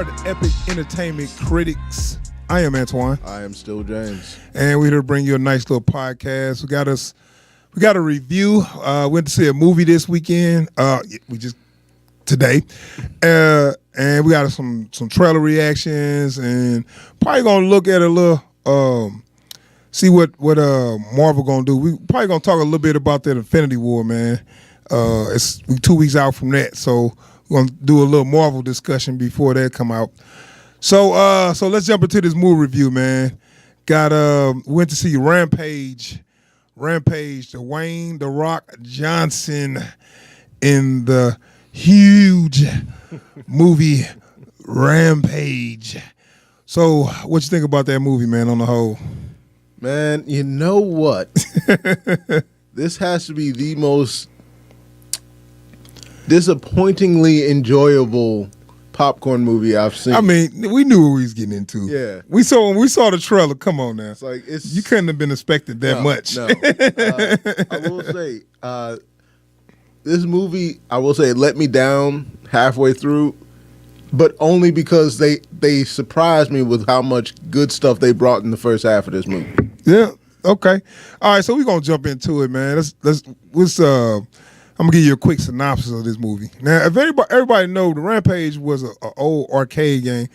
are the Epic Entertainment Critics. I am Antoine. I am still James. And we're here to bring you a nice little podcast. We got a review. Went to see a movie this weekend. Today. And we got some trailer reactions and probably gonna look at a little see what Marvel gonna do. We probably gonna talk a little bit about that Infinity War, man. It's 2 weeks out from that, so we're gonna do a little Marvel discussion before that come out. So let's jump into this movie review, man. Went to see Rampage, Dwayne "The Rock" Johnson in the huge movie Rampage. So what you think about that movie, man, on the whole? Man, you know what? This has to be the most disappointingly enjoyable popcorn movie I've seen. I mean, we knew what we was getting into. Yeah. When we saw the trailer, come on now. It's you couldn't have been expected that much. No. I will say, this movie, I will say, it let me down halfway through, but only because they surprised me with how much good stuff they brought in the first half of this movie. Yeah. Okay. All right. So we're gonna jump into it, man. I'm gonna give you a quick synopsis of this movie. Now, if everybody know, the Rampage was an old arcade game.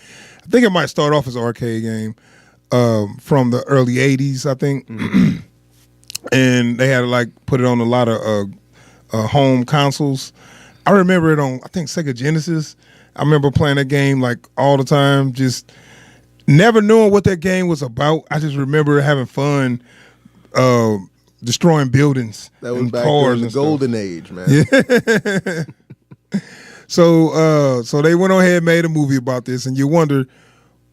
I think it might start off as an arcade game from the early '80s, I think. And they had to put it on a lot of home consoles. I remember it on, I think, Sega Genesis. I remember playing that game all the time, just never knowing what that game was about. I just remember having fun destroying buildings. That was and back cars in the and golden age, man. Yeah. So they went ahead and made a movie about this, and you wonder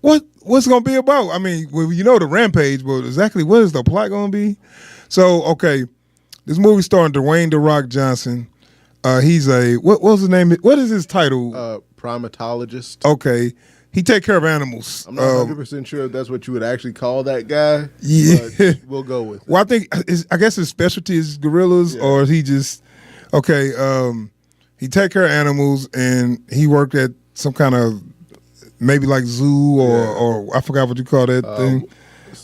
what's gonna be about. I mean, you know the Rampage, but exactly what is the plot gonna be? So okay, this movie starring Dwayne "The Rock" Johnson. He's what was his name? What is his title? Primatologist. Okay. He take care of animals. I'm not 100% sure if that's what you would actually call that guy. Yeah, but we'll go with it. Well, I guess his specialty is gorillas, or is he just okay? He take care of animals, and he worked at some kind of maybe zoo or I forgot what you call that thing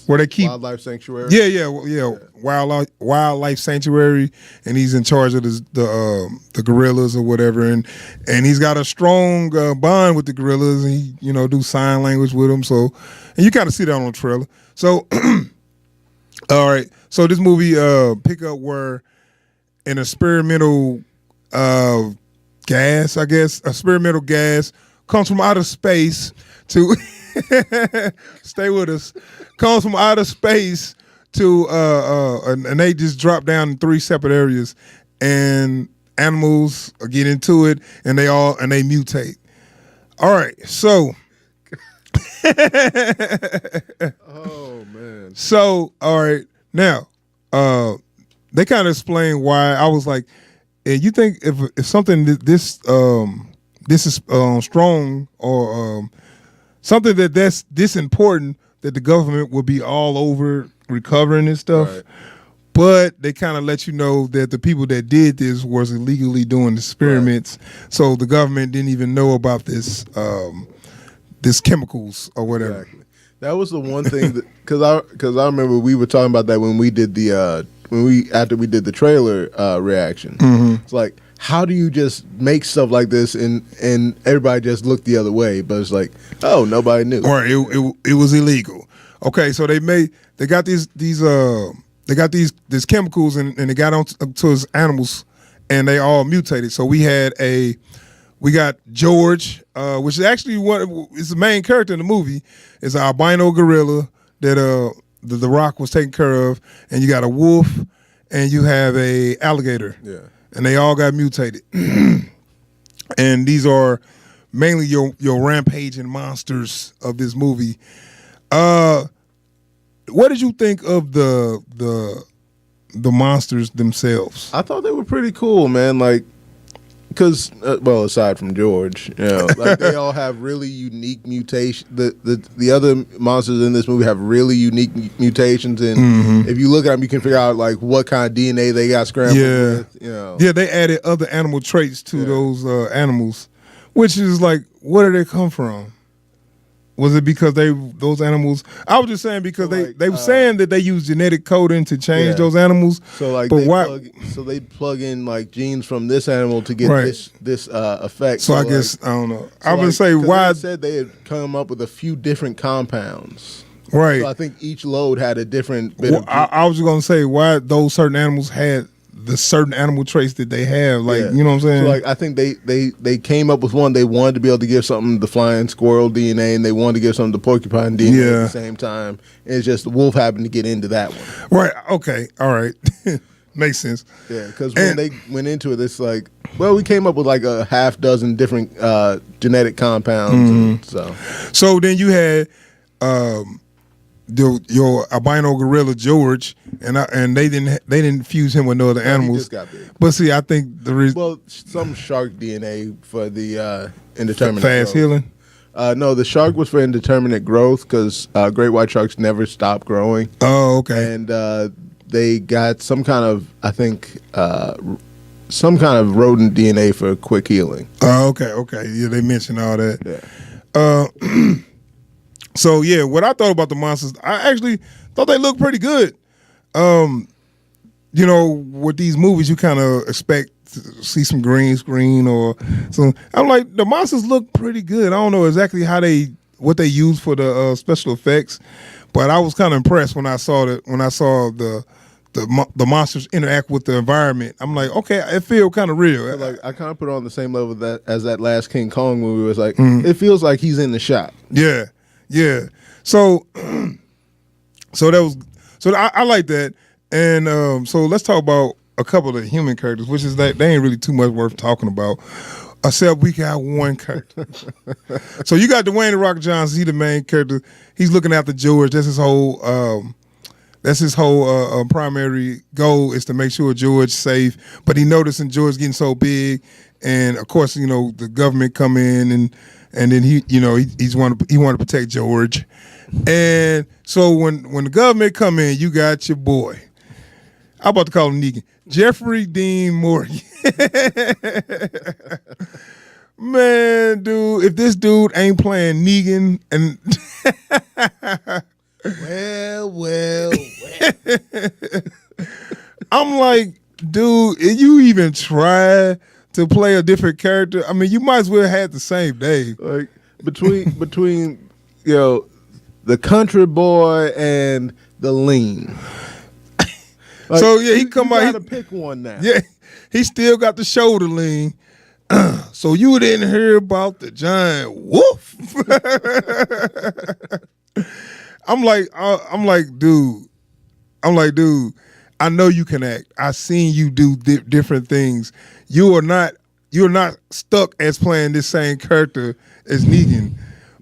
where they keep wildlife sanctuary. Yeah. Wildlife sanctuary, and he's in charge of the gorillas or whatever, and he's got a strong bond with the gorillas, and he do sign language with them. So, and you kind of see that on the trailer. So, all right. So this movie pick up where an experimental gas, I guess, experimental gas comes from outer space to stay with us. Comes from outer space to and they just drop down in 3 separate areas, and animals get into it, and they mutate. All right, so oh man. So all right, now they kind of explain why. I was like, you think if something this is strong or something that's this important, that the government will be all over recovering this stuff, right. But they kind of let you know that the people that did this was illegally doing experiments, right. So the government didn't even know about this chemicals or whatever. Exactly. That was the one thing that because I remember we were talking about that when we did after we did the trailer reaction. Mm-hmm. It's like, how do you just make stuff like this and everybody just looked the other way? But it's like, oh, nobody knew. Or it was illegal. Okay, so they got these chemicals and they got onto his animals, and they all mutated. So we got George, which is actually is the main character in the movie. Is an albino gorilla that the Rock was taking care of, and you got a wolf, and you have a alligator. Yeah. And they all got mutated. And these are mainly your rampaging monsters of this movie. What did you think of the monsters themselves? I thought they were pretty cool, man. Because, aside from George, they all have really unique mutations. The other monsters in this movie have really unique mutations, and if you look at them, you can figure out what kind of DNA they got scrambled with. Yeah, they added other animal traits to those animals, which is where did they come from? Was it because those animals? I was just saying because So, they were saying that they use genetic coding to change those animals. So like, but why? They plug in like genes from this animal to get this effect. So I guess I don't know. I would say why they said they had come up with a few different compounds. Right. So I think each load had a different bit. I was just gonna say why those certain animals had the certain animal traits that they have, like you know what I'm saying. So like I think they came up with one. They wanted to be able to give something the flying squirrel DNA, and they wanted to give something the porcupine DNA at the same time. It's just the wolf happened to get into that one. Right. Okay. All right. Makes sense. Yeah, because when they went into it, it's like, well, we came up with like a half dozen different genetic compounds. So then you had your albino gorilla George, and they didn't fuse him with no other animals. He just got big. But see, I think the reason some shark DNA for the indeterminate fast growth. healing. No, the shark was for indeterminate growth because great white sharks never stop growing. Oh, okay. And they got some kind of, I think, some kind of rodent DNA for quick healing. Oh, okay. Yeah, they mentioned all that. Yeah. So yeah, what I thought about the monsters, I actually thought they looked pretty good. You know, with these movies, you kind of expect to see some green screen or some. I'm like, the monsters look pretty good. I don't know exactly what they use for the special effects, but I was kind of impressed when I saw the monsters interact with the environment. I'm like, okay, it feels kind of real. Like I kind of put it on the same level as that last King Kong movie. It was like it feels like he's in the shot. Yeah. So I like that. And so let's talk about a couple of human characters, which is that they ain't really too much worth talking about, except we got one character. So you got Dwayne "The Rock" Johnson. He's the main character. He's looking after George. That's his whole primary goal is to make sure George's safe. But he noticing George getting so big, and of course, you know, the government come in and then he want to protect George. And so when the government come in, you got your boy. I'm about to call him Negan. Jeffrey Dean Morgan. Man, dude, if this dude ain't playing Negan and well. I'm like, dude, you even try to play a different character? I mean, you might as well have the same day. Like between you know, the country boy and the lean. Like, so yeah, he come out. You gotta pick one now. Yeah, he still got the shoulder lean. So you didn't hear about the giant wolf? I'm like, dude. I know you can act. I seen you do different things. You're not stuck as playing this same character as Negan,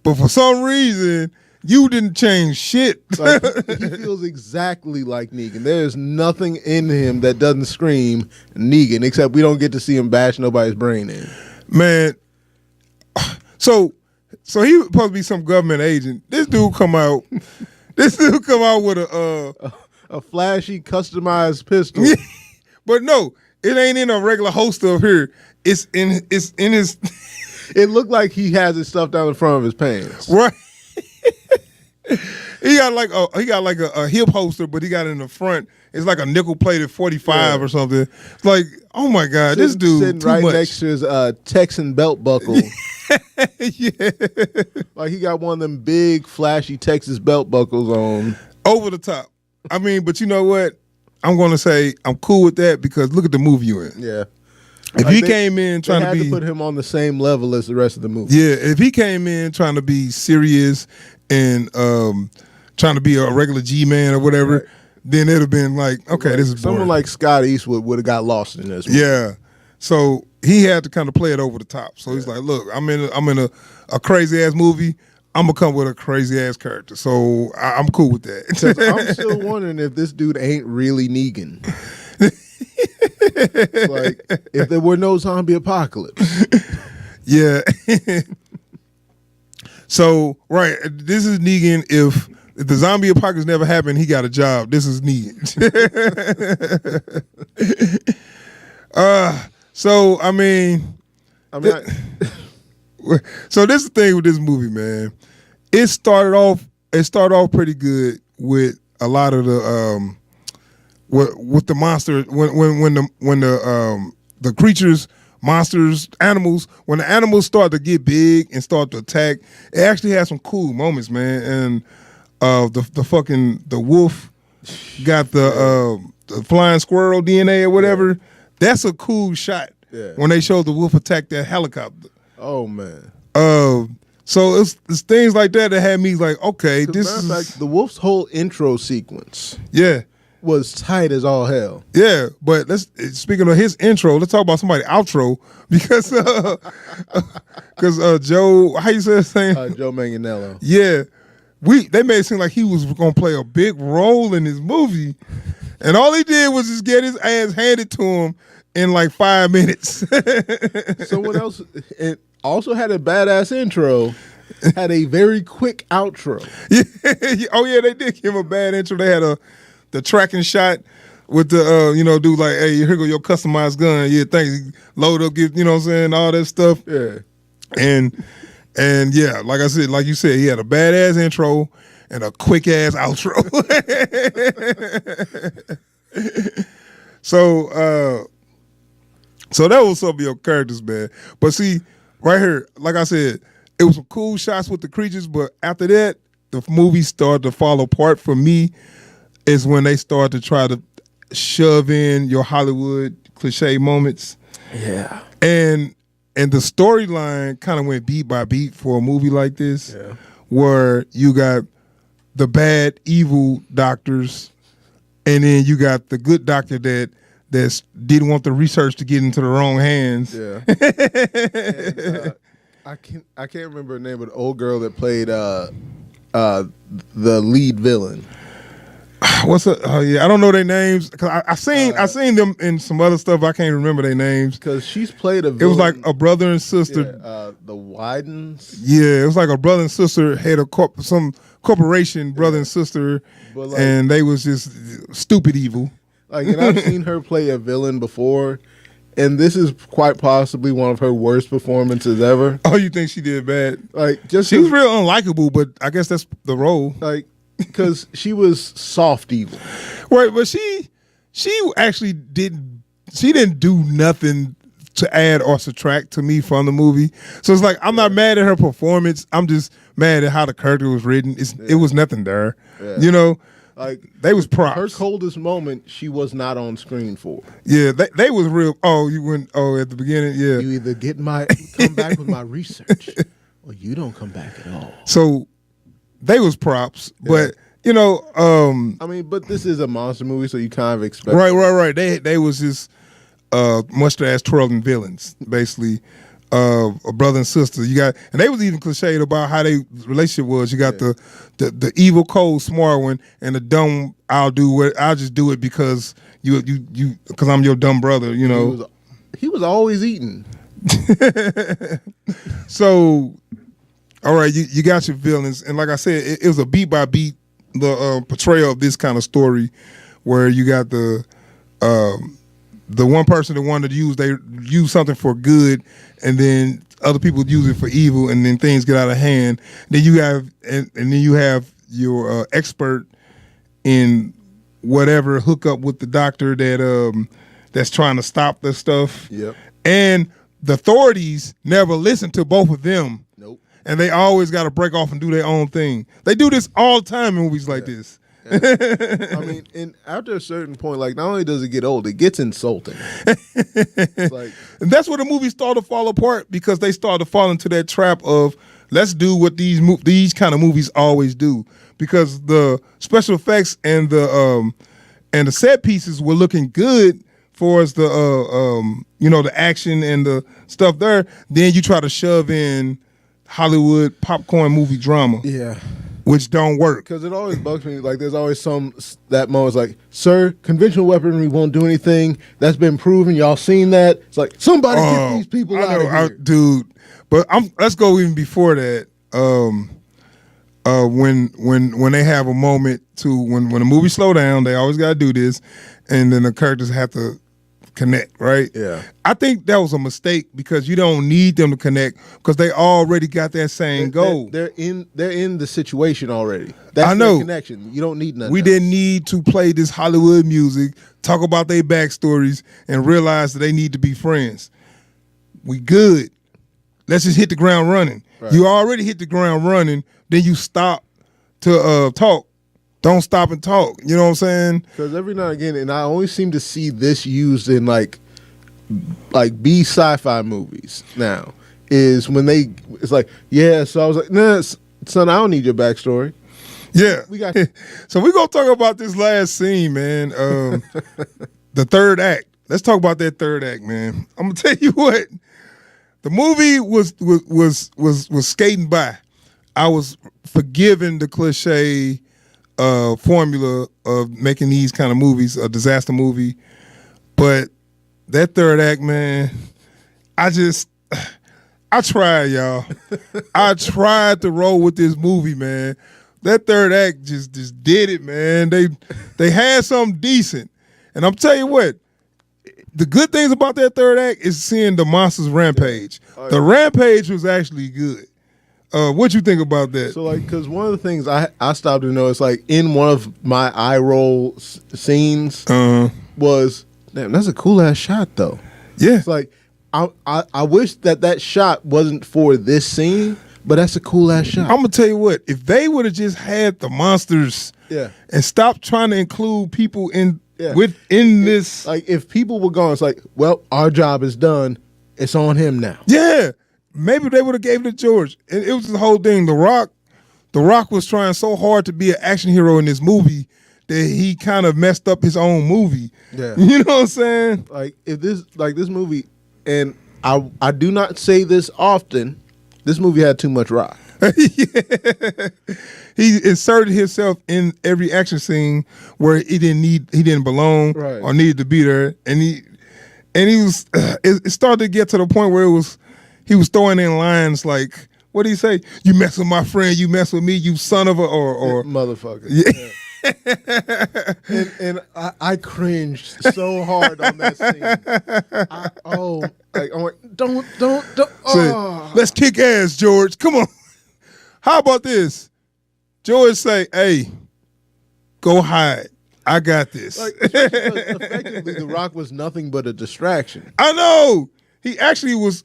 but for some reason you didn't change shit. Like, he feels exactly like Negan. There's nothing in him that doesn't scream Negan, except we don't get to see him bash nobody's brain in. Man, so he was supposed to be some government agent. This dude come out with a flashy, customized pistol. But no, it ain't in a regular holster up here. It's in his. It looked like he has his stuff down the front of his pants. Right. He got like a hip holster, but he got it in the front. It's like a nickel plated 45 or something. It's like, oh my God, this dude sitting too right much. next to his Texan belt buckle. Yeah, like he got one of them big flashy Texas belt buckles on. Over the top. I mean, but you know what? I'm going to say I'm cool with that because look at the movie you're in. Yeah. If he came in trying to put him on the same level as the rest of the movie. Yeah, if he came in trying to be serious and trying to be a regular G-man or whatever, right, then it'd have been like, okay, this is boring. Someone like Scott Eastwood would have got lost in this movie. Yeah. So he had to kind of play it over the top. So he's like, look, I'm in a crazy ass movie. I'm gonna come with a crazy ass character. So I'm cool with that. I'm still wondering if this dude ain't really Negan. Like, if there were no zombie apocalypse. Yeah. So, right, this is Negan. If the zombie apocalypse never happened, he got a job. This is Negan. So I mean, so this is the thing with this movie, man. it started off pretty good with a lot of the with the monster when the creatures, monsters, animals, when the animals start to get big and start to attack, it actually has some cool moments, man. And the wolf got the flying squirrel DNA or whatever. Yeah. That's a cool shot. Yeah. When they showed the wolf attack that helicopter. Oh man. So it's things like that had me like, okay, this is like the wolf's whole intro sequence. Yeah. Was tight as all hell. Yeah, but speaking of his intro, let's talk about somebody's outro because Joe, how you say his name? Joe Manganiello. Yeah, they made it seem like he was going to play a big role in this movie, and all he did was just get his ass handed to him in like 5 minutes. Someone else it also had a badass intro. Had a very quick outro. Yeah. Oh yeah, they did give him a bad intro. They had the tracking shot with the do like, hey, here go your customized gun. Yeah, thanks. Load up, get, you know what I'm saying, all that stuff. Yeah. And yeah, like I said, like you said, he had a badass intro and a quick ass outro. So that was some of your characters, man. But see, right here, like I said, it was some cool shots with the creatures, but after that, the movie started to fall apart for me. Is when they start to try to shove in your Hollywood cliche moments. Yeah. And the storyline kind of went beat by beat for a movie like this, where you got the bad, evil doctors, and then you got the good doctor that didn't want the research to get into the wrong hands. Yeah. And, I can't remember the name of the old girl that played the lead villain. What's up? Oh yeah, I don't know their names because I seen them in some other stuff. I can't remember their names because she's played a villain. It was like a brother and sister. Yeah, the Widens. Yeah, it was like a brother and sister had some corporation, brother and sister, and they was just stupid evil. Like, and I've seen her play a villain before, and this is quite possibly one of her worst performances ever. Oh, you think she did bad? Like, she was real unlikable, but I guess that's the role. Like. Because she was soft evil, right? But she actually didn't do nothing to add or subtract to me from the movie. So it's like I'm not mad at her performance. I'm just mad at how the character was written. It was nothing there, you know. Like they was props. Her coldest moment, she was not on screen for. Yeah, they was real. Oh, you went. Oh, at the beginning, yeah. You either come back with my research, or you don't come back at all. So. They was props, but I mean, but this is a monster movie, so you kind of expect. Right. They was just mustache twirling villains, basically, a brother and sister. You got, and they was even cliched about how their relationship was. You got the evil, cold, smart one, and the dumb. I'll just do it because because I'm your dumb brother. You know, he was always eating. So. All right, you got your villains, and like I said, it was a beat by beat portrayal of this kind of story, where you got the one person that wanted to use something for good, and then other people use it for evil, and then things get out of hand. Then you have and then you have your expert in whatever hookup with the doctor that's trying to stop the stuff. Yep. And the authorities never listen to both of them. Nope. And they always got to break off and do their own thing. They do this all the time in movies like this. I mean, and after a certain point, like, not only does it get old, it gets insulting. And that's where the movies start to fall apart, because they start to fall into that trap of let's do what these kind of movies always do, because the special effects and the set pieces were looking good for us, the action and the stuff there. Then you try to shove in Hollywood popcorn movie drama. Yeah. Which don't work. Because it always bugs me. Like, there's always that moment's like, sir, conventional weaponry won't do anything. That's been proven. Y'all seen that? It's like, somebody get these people out of here. Dude. But let's go even before that. When they have a moment when the movie slow down, they always got to do this. And then the characters have to connect, right? Yeah. I think that was a mistake because you don't need them to connect because they already got that same goal. They're in the situation already. That's I know. their connection. You don't need nothing. We didn't need to play this Hollywood music, talk about their backstories, and realize that they need to be friends. We good. Let's just hit the ground running. Right. You already hit the ground running, then you stop to talk. Don't stop and talk. You know what I'm saying? Because every now and again, and I only seem to see this used in like B sci-fi movies now, is when it's like, yeah, so I was like, nah, son, I don't need your backstory. Yeah. We got So we're going to talk about this last scene, man. The third act. Let's talk about that third act, man. I'm going to tell you what. The movie was skating by. I was forgiving the cliche formula of making these kind of movies, a disaster movie. But that third act, man, I tried, y'all. I tried to roll with this movie, man. That third act just did it, man. They had something decent. And I'm telling you what, the good things about that third act is seeing the monsters rampage. Oh, yeah. The rampage was actually good. What you think about that? So, like, because one of the things I stopped to notice, like, in one of my eye roll scenes was, damn, that's a cool ass shot, though. Yeah. It's like, I wish that shot wasn't for this scene, but that's a cool ass shot. I'm gonna tell you what, if they would have just had the monsters, and stopped trying to include people within this, like, if people were gone, it's like, well, our job is done. It's on him now. Yeah. Maybe they would have gave it to George. It was the whole thing. The Rock was trying so hard to be an action hero in this movie that he kind of messed up his own movie. Yeah. You know what I'm saying? Like, if this movie, and I do not say this often, this movie had too much Rock. Yeah. He inserted himself in every action scene where he didn't belong or needed to be there, and he was. It started to get to the point where he was throwing in lines like, what did he say? You mess with my friend, you mess with me, you son of a or motherfucker. Yeah. and I cringed so hard on that scene. I'm like, don't. So, let's kick ass, George. Come on. How about this? George say, hey, go hide. I got this. Like, effectively, The Rock was nothing but a distraction. I know. He actually was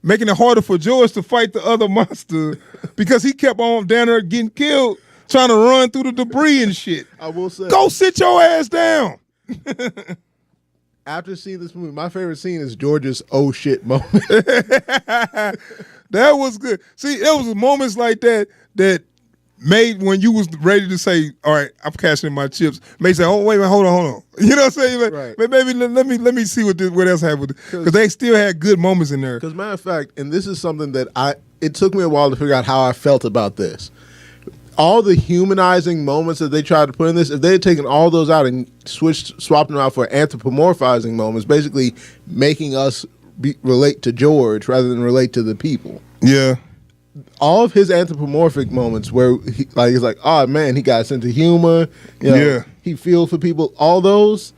making it harder for George to fight the other monster because he kept on down there getting killed, trying to run through the debris and shit. I will say, go sit your ass down. After seeing this movie, my favorite scene is George's oh shit moment. That was good. See, there was moments like that made when you was ready to say, all right, I'm cashing in my chips. May say, oh, wait a minute, hold on. You know what I'm saying? Like, right. Maybe let me see what else happened. Because they still had good moments in there. Because matter of fact, and this is something that it took me a while to figure out how I felt about this. All the humanizing moments that they tried to put in this, if they had taken all those out and swapped them out for anthropomorphizing moments, basically making us relate to George rather than relate to the people. Yeah. All of his anthropomorphic moments where he's like, oh man, he got a sense of humor. He feels for people. All those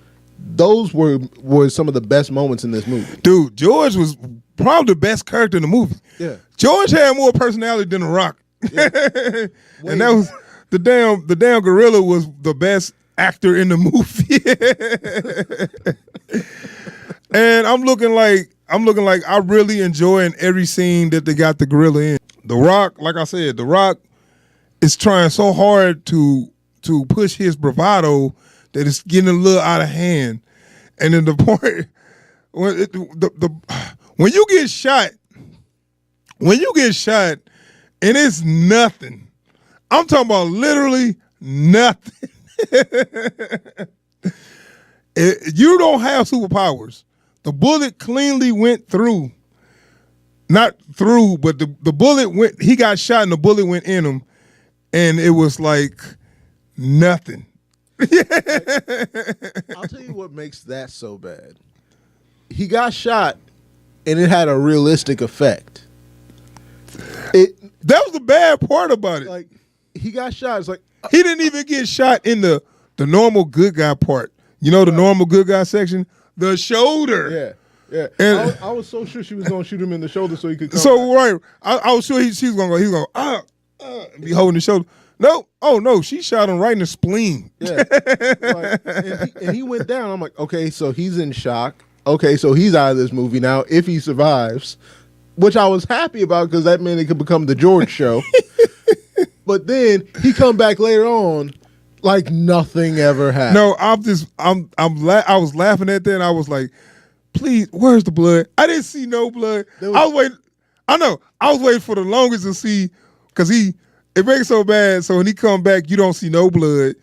were some of the best moments in this movie. Dude, George was probably the best character in the movie. Yeah. George had more personality than The Rock. Yeah. And that was the damn gorilla was the best actor in the movie. And I'm looking like I really enjoying every scene that they got the gorilla in. The Rock, like I said, The Rock is trying so hard to push his bravado that it's getting a little out of hand. And then the point when you get shot, and it's nothing. I'm talking about literally nothing. You don't have superpowers. The bullet cleanly went through. Not through, but the bullet went, he got shot and the bullet went in him, and it was like nothing. I'll tell you what makes that so bad. He got shot and it had a realistic effect. That was the bad part about it. Like, he got shot. It's like he didn't even get shot in the normal good guy part. You know, the normal good guy section. the shoulder. Yeah. And I was so sure she was going to shoot him in the shoulder so he could come so back. right, I was sure she was going to go. He's going and be holding the shoulder. No, oh no, she shot him right in the spleen. Yeah, and he went down. I'm like, okay, so he's in shock. Okay, so he's out of this movie now if he survives, which I was happy about because that meant it could become the George show. But then he come back later on like nothing ever happened. No, I was laughing at that and I was like, please, where's the blood? I didn't see no blood. I was waiting. I know. I was waiting for the longest to see because it makes it so bad. So when he come back, you don't see no blood.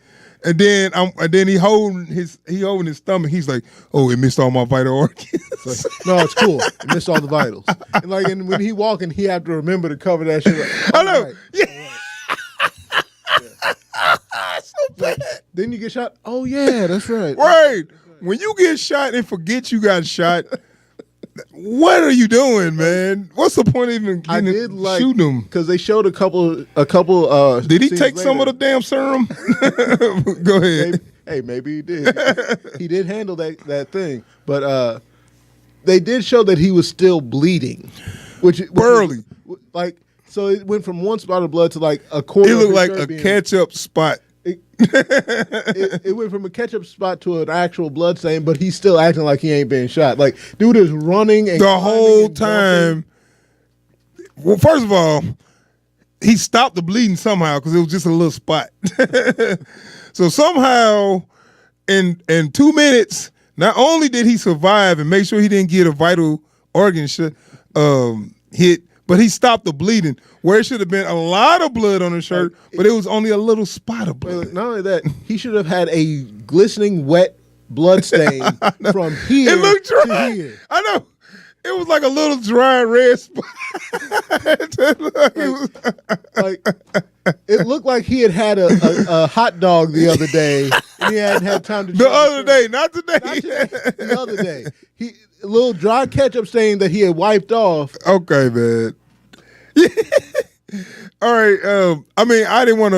And then he holding his stomach. He's like, oh, it missed all my vital organs. Like, no, it's cool. It missed all the vitals. And when he walking, he have to remember to cover that shit up. I know. Right. Yeah. So bad. Then you get shot. Oh yeah, that's right. Right. When you get shot and forget you got shot, what are you doing, man? What's the point of even shooting him? Because they showed a couple. Did he take some of the damn serum? Go ahead. Maybe he did. He did handle that thing, but they did show that he was still bleeding, which barely. So it went from one spot of blood to like a quarter. It looked like a ketchup spot. It went from a ketchup spot to an actual blood stain, but he's still acting like he ain't been shot. Like, dude is running and the whole time. Well, first of all, he stopped the bleeding somehow because it was just a little spot. So somehow, in 2 minutes, not only did he survive and make sure he didn't get a vital organ hit, but he stopped the bleeding where it should have been a lot of blood on his shirt, but it was only a little spot of blood. Not only that, he should have had a glistening wet blood stain from here it looked dry. to here. I know. It was like a little dry red spot. It looked like he had a hot dog the other day and he hadn't had time to the other day, not today. The other day. A little dry ketchup stain that he had wiped off. Okay, man. All right. I mean, I don't want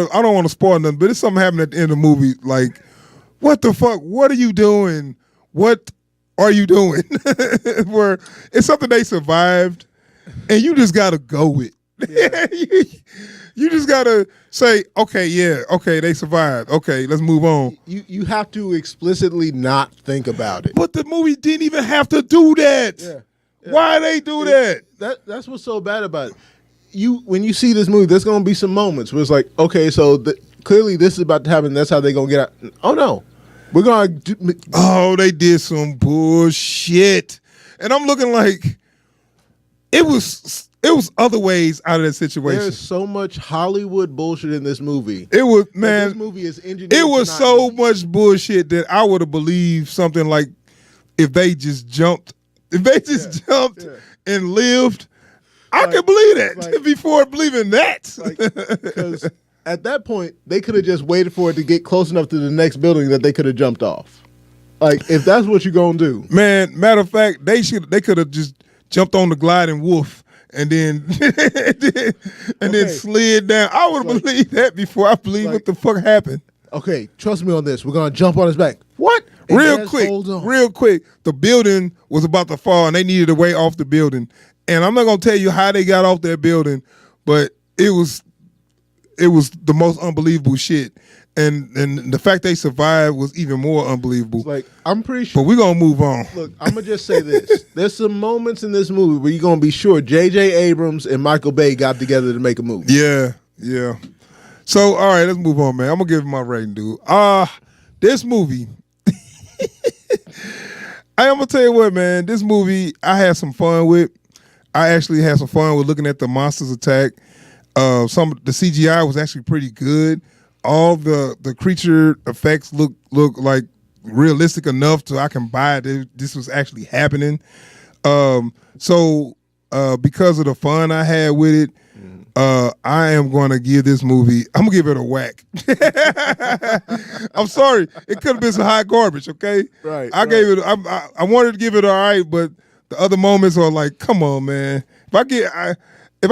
to spoil nothing, but it's something happened at the end of the movie. Like, what the fuck? What are you doing? What are you doing? Where it's something they survived, and you just gotta go with. Yeah. You just gotta say, okay, they survived. Okay, let's move on. You have to explicitly not think about it. But the movie didn't even have to do that. Yeah. Why they do that? That's what's so bad about it. When you see this movie, there's gonna be some moments where it's like, okay, so clearly this is about to happen. That's how they're gonna get out. Oh no, we're gonna. Oh, they did some bullshit, and I'm looking like it was other ways out of that situation. There's so much Hollywood bullshit in this movie. It was, man. This movie is engineered. It was so much bullshit that I would have believed something like if they just jumped and lived. I can believe that before believing that. Because at that point, they could have just waited for it to get close enough to the next building that they could have jumped off. Like, if that's what you're gonna do, man. Matter of fact, they could have just jumped on the gliding wolf and then then slid down. I would have believed that before I believe what the fuck happened. Okay, trust me on this. We're gonna jump on his back. What? And real quick. The building was about to fall, and they needed a way off the building. And I'm not gonna tell you how they got off that building, but it was the most unbelievable shit. And the fact they survived was even more unbelievable. It's like, I'm pretty sure. But we're gonna move on. Look, I'm gonna just say this. There's some moments in this movie where you're gonna be sure J.J. Abrams and Michael Bay got together to make a movie. Yeah. So all right, let's move on, man. I'm gonna give it my rating, dude. This movie. I'm gonna tell you what, man. This movie I had some fun with. I actually had some fun with looking at the monsters attack. Some of the CGI was actually pretty good. All the creature effects look like realistic enough so I can buy it. This was actually happening. So because of the fun I had with it, I am going to give this movie. I'm gonna give it a whack. I'm sorry, it could have been some hot garbage. Okay, right. Gave it. I wanted to give it all right, but the other moments are like, come on, man. If I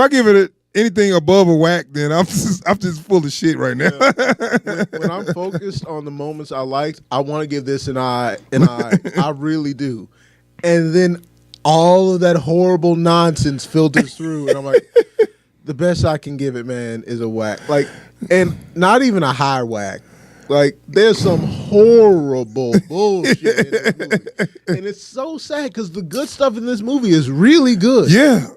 give it anything above a whack, then I'm just full of shit right now. When I'm focused on the moments I liked, I want to give this an eye, I really do. And then all of that horrible nonsense filters through, and I'm like, the best I can give it, man, is a whack. Like, and not even a high whack. Like, there's some horrible bullshit in this movie. And it's so sad because the good stuff in this movie is really good. Yeah.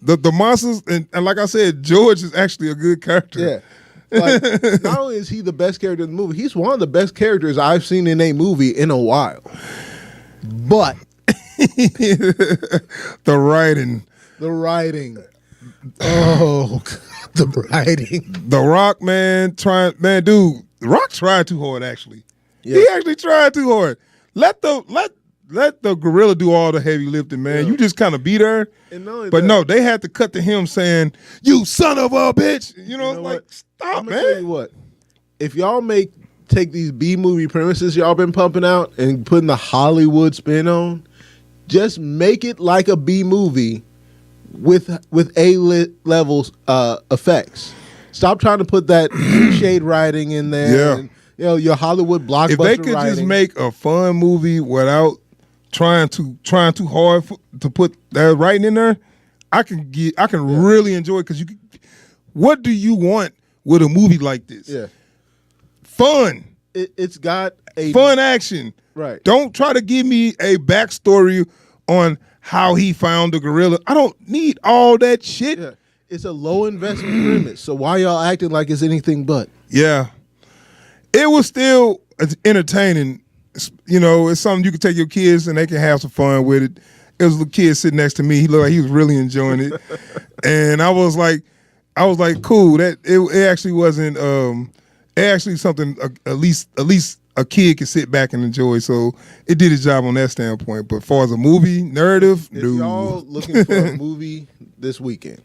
The monsters, and like I said, George is actually a good character. Yeah. Like, not only is he the best character in the movie, he's one of the best characters I've seen in a movie in a while. But the writing. Oh, the writing. The Rock, man, dude, The Rock tried too hard, actually. Yeah. He actually tried too hard. Let the gorilla do all the heavy lifting, man. Yeah. You just kind of beat her. But no, they had to cut to him saying, "You son of a bitch." You know like, what? Stop, man. Tell you what. If y'all take these B-movie premises y'all been pumping out and putting the Hollywood spin on, just make it like a B-movie with A-level effects. Stop trying to put that shade writing in there. Yeah. And, your Hollywood blockbuster. If they could just make a fun movie without trying too hard to put that writing in there, I can really enjoy it. Because what do you want with a movie like this? Yeah, fun. It's got a fun action. Right. Don't try to give me a backstory on how he found the gorilla. I don't need all that shit. Yeah. It's a low investment premise. So why y'all acting like it's anything but? Yeah. It was still entertaining. It's something you can take your kids and they can have some fun with it. It was a little kid sitting next to me. He looked like he was really enjoying it. And I was like, cool. That it actually wasn't something at least a kid can sit back and enjoy. So it did its job on that standpoint. But as far as a movie narrative, if y'all looking for a movie this weekend,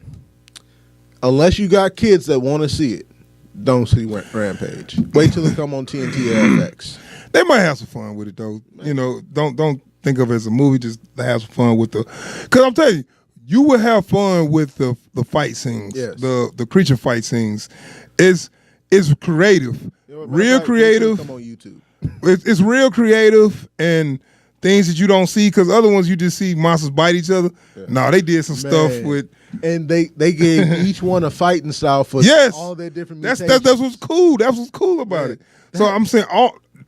unless you got kids that want to see it, don't see Rampage. Wait till it come on TNT or FX. They might have some fun with it though. Don't think of it as a movie. Just have some fun with because I'm telling you, you will have fun with the fight scenes. Yes. The creature fight scenes. It's creative, real creative. Come on YouTube. It's real creative and things that you don't see because other ones you just see monsters bite each other. Yeah. No, they did some stuff with. And they gave each one a fighting style for all their different mutations. That's what's cool. That's what's cool about it. So I'm saying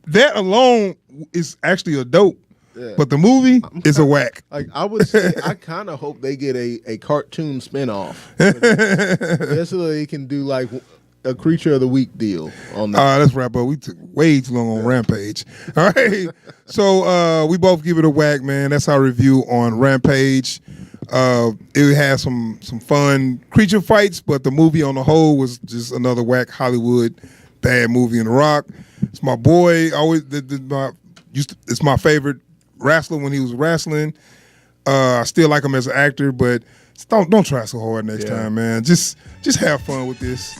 that alone is actually a dope. Yeah. But the movie is a whack. Like I would say, I kind of hope they get a cartoon spinoff, just so they can do like a Creature of the Week deal on that. Let's wrap up. We took way too long on Rampage. All right, so we both give it a whack, man. That's our review on Rampage. It had some fun creature fights, but the movie on the whole was just another whack Hollywood bad movie in The Rock. It's my boy. It's my favorite wrestler when he was wrestling. I still like him as an actor, but don't try so hard next time, man. Just have fun with this.